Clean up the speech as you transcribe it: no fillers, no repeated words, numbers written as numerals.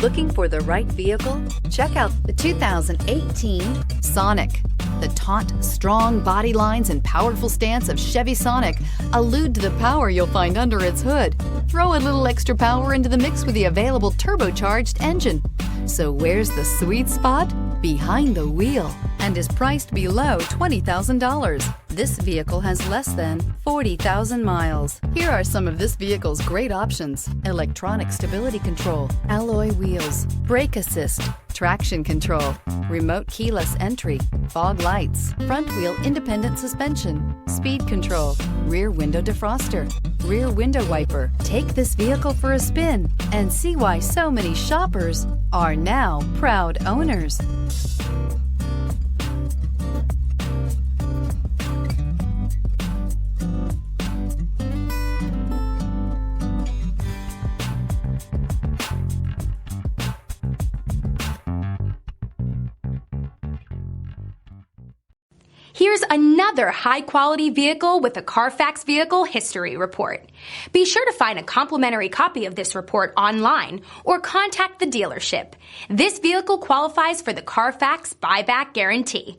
Looking for the right vehicle? Check out the 2018 Sonic. The taut, strong body lines and powerful stance of Chevy Sonic allude to the power you'll find under its hood. Throw a little extra power into the mix with the available turbocharged engine. So where's the sweet spot? Behind the wheel, and is priced below $20,000. This vehicle has less than 40,000 miles. Here are some of this vehicle's great options: electronic stability control, alloy wheels, brake assist, traction control, remote keyless entry, fog lights, front wheel independent suspension, speed control, rear window defroster, rear window wiper. Take this vehicle for a spin and see why so many shoppers are now proud owners. Here's another high-quality vehicle with a Carfax Vehicle History Report. Be sure to find a complimentary copy of this report online or contact the dealership. This vehicle qualifies for the Carfax Buyback Guarantee.